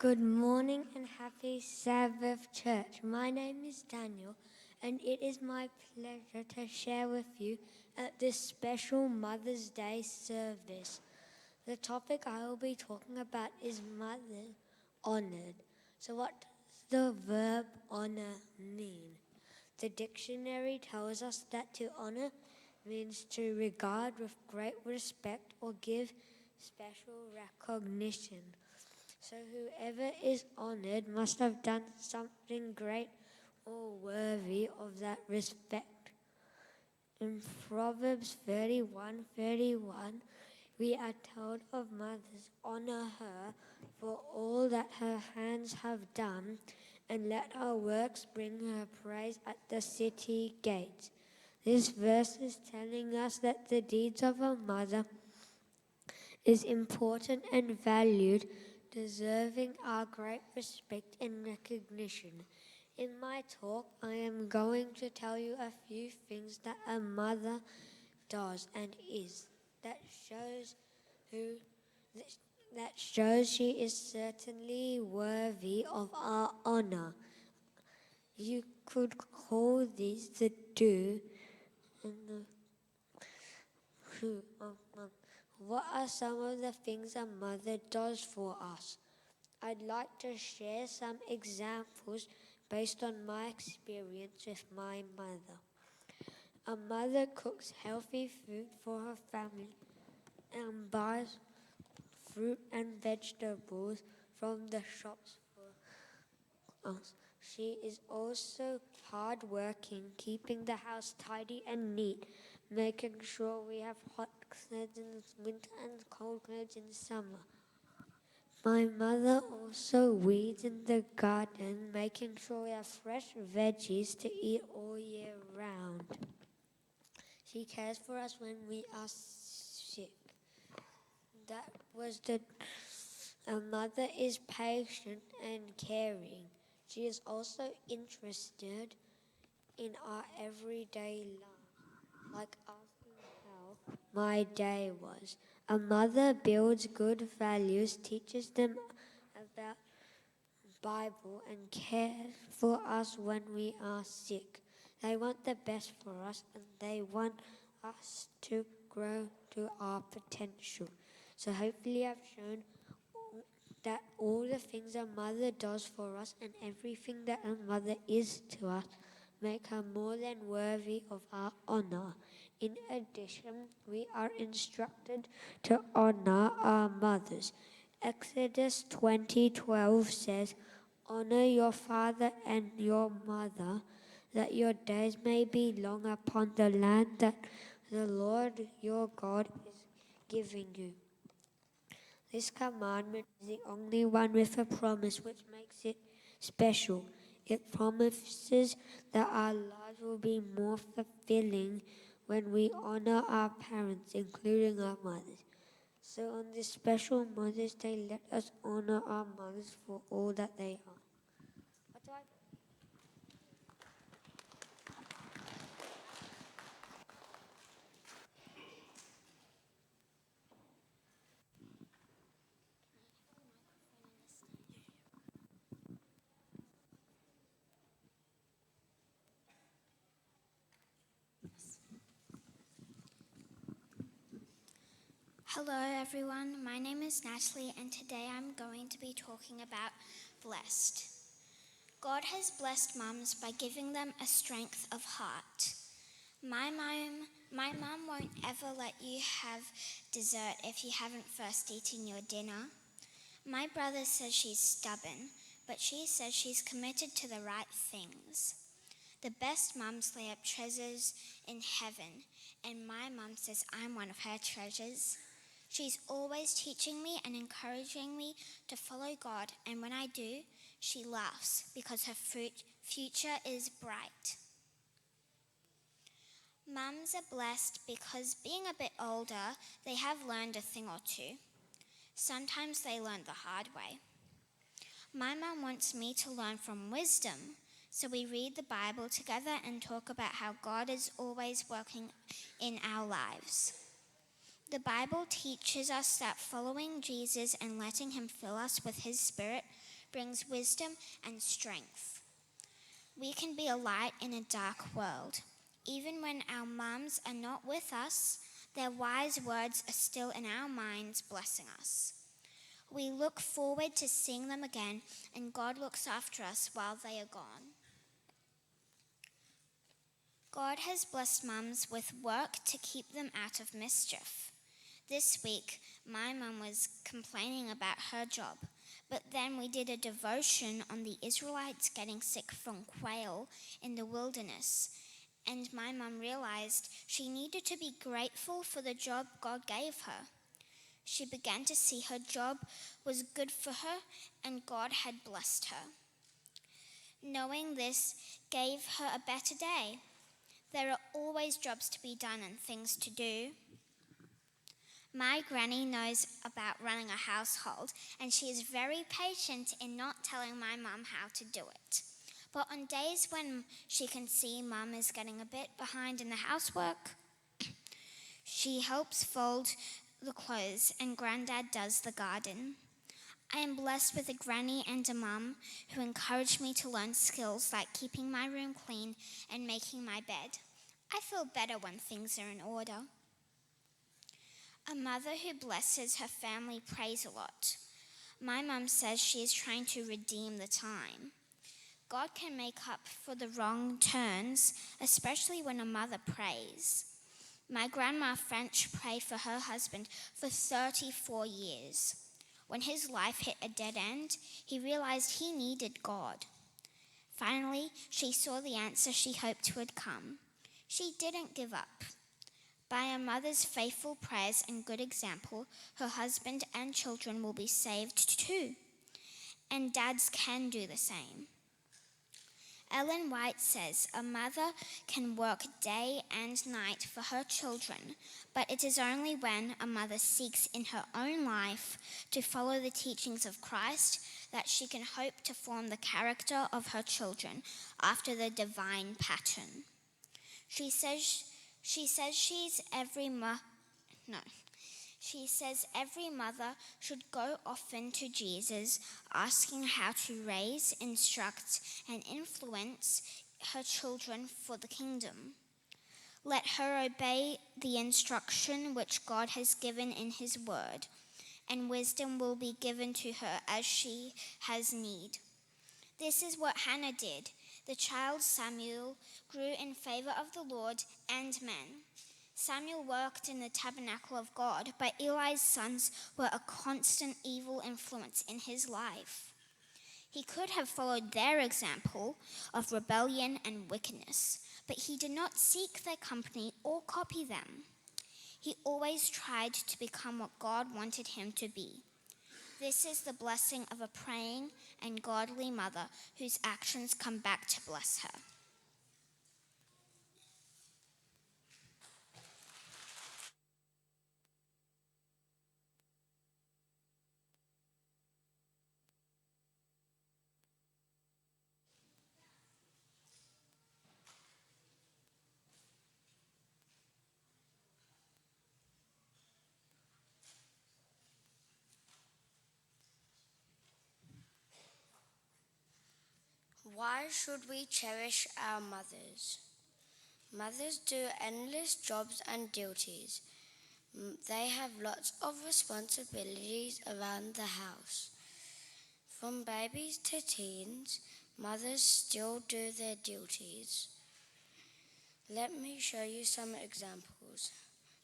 Good morning and happy Sabbath, church. My name is Daniel, and it is my pleasure to share with you at this special Mother's Day service. The topic I will be talking about is mother honored. So, what does the verb honor mean? The dictionary tells us that to honor means to regard with great respect or give special recognition. So whoever is honored must have done something great or worthy of that respect. In Proverbs 31:31, we are told of mothers, honor her for all that her hands have done, and let her works bring her praise at the city gates. This verse is telling us that the deeds of a mother is important and valued, deserving our great respect and recognition. In my talk, I am going to tell you a few things that a mother does and is that shows she is certainly worthy of our honor. You could call these the do and the who of mom. What are some of the things a mother does for us? I'd like to share some examples based on my experience with my mother. A mother cooks healthy food for her family and buys fruit and vegetables from the shops for us. She is also hardworking, keeping the house tidy and neat, making sure we have hot clothes in winter and cold clothes in summer. My mother also weeds in the garden, making sure we have fresh veggies to eat all year round. She cares for us when we are sick. That was the A mother is patient and caring. She is also interested in our everyday life, like asking how my day was. A mother builds good values, teaches them about Bible, and cares for us when we are sick. They want the best for us, and they want us to grow to our potential. So hopefully I've shown that all the things a mother does for us and everything that a mother is to us make her more than worthy of our honor. In addition, we are instructed to honor our mothers. Exodus 20:12 says, honor your father and your mother, that your days may be long upon the land that the Lord your God is giving you. This commandment is the only one with a promise which makes it special. It promises that our lives will be more fulfilling when we honor our parents, including our mothers. So on this special Mother's Day, let us honor our mothers for all that they are. What do I Hello everyone, my name is Natalie and today I'm going to be talking about blessed. God has blessed mums by giving them a strength of heart. My mum won't ever let you have dessert if you haven't first eaten your dinner. My brother says she's stubborn, but she says she's committed to the right things. The best mums lay up treasures in heaven, and my mum says I'm one of her treasures. She's always teaching me and encouraging me to follow God, and when I do, she laughs because her future is bright. Mums are blessed because being a bit older, they have learned a thing or two. Sometimes they learn the hard way. My mum wants me to learn from wisdom, so we read the Bible together and talk about how God is always working in our lives. The Bible teaches us that following Jesus and letting him fill us with his Spirit brings wisdom and strength. We can be a light in a dark world. Even when our mums are not with us, their wise words are still in our minds, blessing us. We look forward to seeing them again, and God looks after us while they are gone. God has blessed mums with work to keep them out of mischief. This week, my mum was complaining about her job, but then we did a devotion on the Israelites getting sick from quail in the wilderness, and my mum realized she needed to be grateful for the job God gave her. She began to see her job was good for her and God had blessed her. Knowing this gave her a better day. There are always jobs to be done and things to do. My granny knows about running a household, and she is very patient in not telling my mum how to do it. But on days when she can see mum is getting a bit behind in the housework, she helps fold the clothes and Grandad does the garden. I am blessed with a granny and a mum who encourage me to learn skills like keeping my room clean and making my bed. I feel better when things are in order. A mother who blesses her family prays a lot. My mum says she is trying to redeem the time. God can make up for the wrong turns, especially when a mother prays. My grandma French prayed for her husband for 34 years. When his life hit a dead end, he realized he needed God. Finally, she saw the answer she hoped would come. She didn't give up. By a mother's faithful prayers and good example, her husband and children will be saved too. And dads can do the same. Ellen White says a mother can work day and night for her children, but it is only when a mother seeks in her own life to follow the teachings of Christ that she can hope to form the character of her children after the divine pattern. She says every mother should go often to Jesus, asking how to raise, instruct, and influence her children for the kingdom. Let her obey the instruction which God has given in his word, and wisdom will be given to her as she has need. This is what Hannah did. The child Samuel grew in favor of the Lord and men. Samuel worked in the tabernacle of God, but Eli's sons were a constant evil influence in his life. He could have followed their example of rebellion and wickedness, but he did not seek their company or copy them. He always tried to become what God wanted him to be. This is the blessing of a praying and godly mother whose actions come back to bless her. Why should we cherish our mothers? Mothers do endless jobs and duties. They have lots of responsibilities around the house. From babies to teens, mothers still do their duties. Let me show you some examples.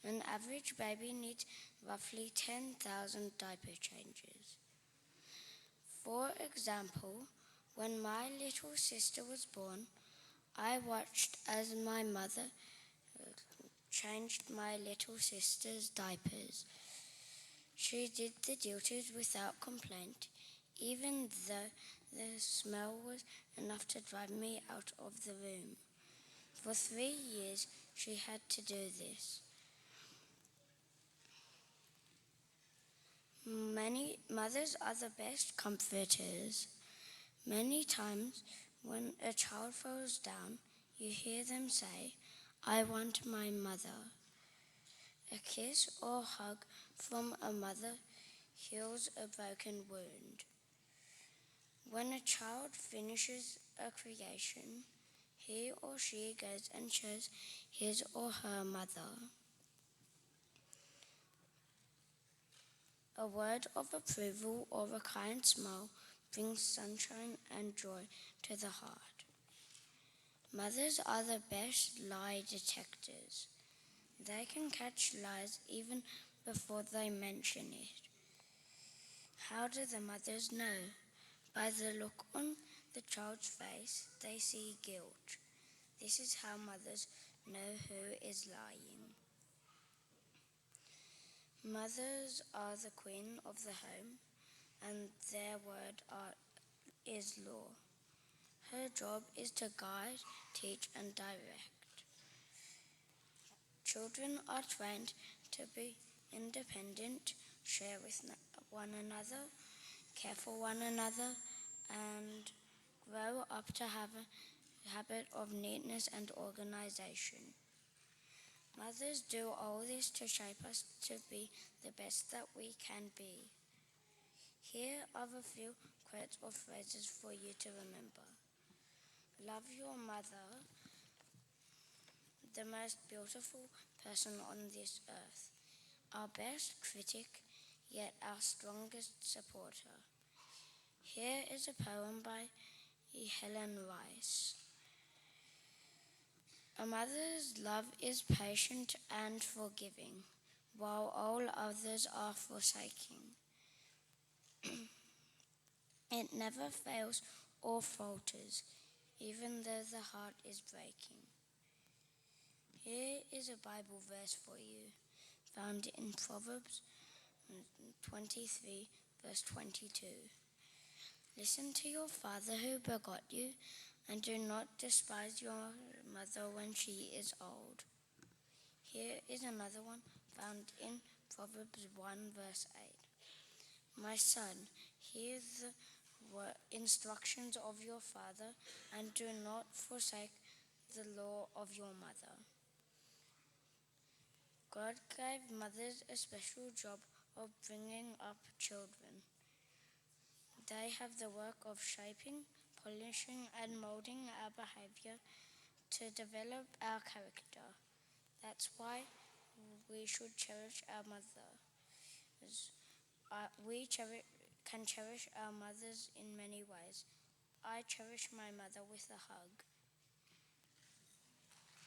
An average baby needs roughly 10,000 diaper changes. For example, when my little sister was born, I watched as my mother changed my little sister's diapers. She did the duties without complaint, even though the smell was enough to drive me out of the room. For 3 years, she had to do this. Many mothers are the best comforters. Many times when a child falls down, you hear them say, "I want my mother." A kiss or hug from a mother heals a broken wound. When a child finishes a creation, he or she goes and shows his or her mother. A word of approval or a kind smile brings sunshine and joy to the heart. Mothers are the best lie detectors. They can catch lies even before they mention it. How do the mothers know? By the look on the child's face, they see guilt. This is how mothers know who is lying. Mothers are the queen of the home, and their word is law. Her job is to guide, teach, and direct. Children are trained to be independent, share with one another, care for one another, and grow up to have a habit of neatness and organization. Mothers do all this to shape us to be the best that we can be. Here are a few quotes or phrases for you to remember. Love your mother, the most beautiful person on this earth, our best critic, yet our strongest supporter. Here is a poem by Helen Rice. A mother's love is patient and forgiving, while all others are forsaking. It never fails or falters, even though the heart is breaking. Here is a Bible verse for you, found in Proverbs 23, verse 22. Listen to your father who begot you, and do not despise your mother when she is old. Here is another one found in Proverbs 1, verse 8. My son, hear the instructions of your father, and do not forsake the law of your mother. God gave mothers a special job of bringing up children. They have the work of shaping, polishing, and molding our behavior to develop our character. That's why we should cherish our mothers. We can cherish our mothers in many ways. I cherish my mother with a hug.